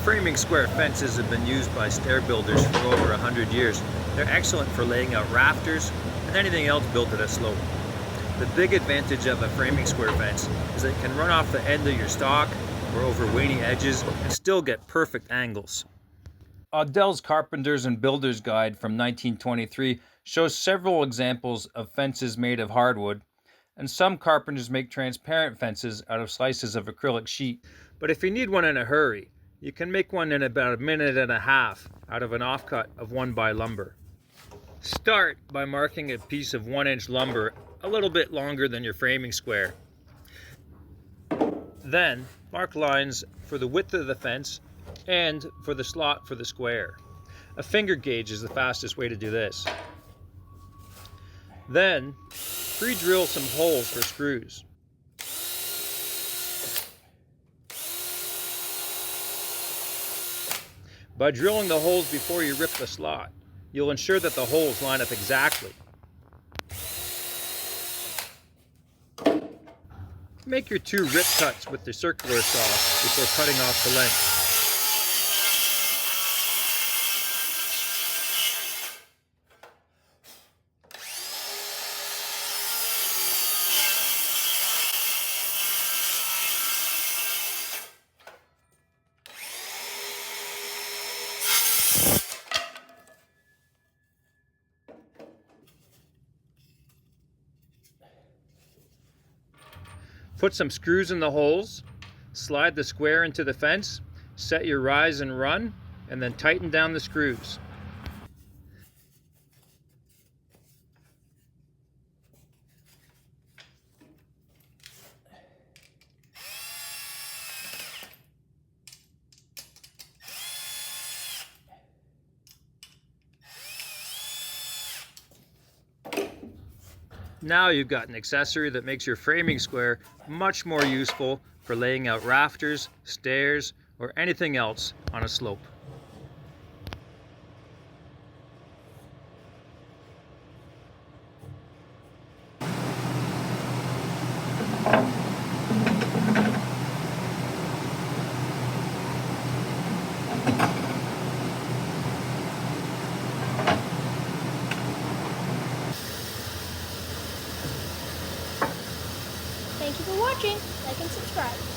Framing square fences have been used by stair builders for over 100 years. They're excellent for laying out rafters and anything else built at a slope. The big advantage of a framing square fence is that it can run off the end of your stock or over waney edges and still get perfect angles. Odell's Carpenters and Builders Guide from 1923 shows several examples of fences made of hardwood, and some carpenters make transparent fences out of slices of acrylic sheet. But if you need one in a hurry, you can make one in about a minute and a half out of an offcut of 1x lumber. Start by marking a piece of 1-inch lumber a little bit longer than your framing square. Then mark lines for the width of the fence and for the slot for the square. A finger gauge is the fastest way to do this. Then pre-drill some holes for screws. By drilling the holes before you rip the slot, you'll ensure that the holes line up exactly. Make your 2 rip cuts with the circular saw before cutting off the length. Put some screws in the holes, slide the square into the fence, set your rise and run, and then tighten down the screws. Now you've got an accessory that makes your framing square much more useful for laying out rafters, stairs, or anything else on a slope. Thank you for watching. Like and subscribe.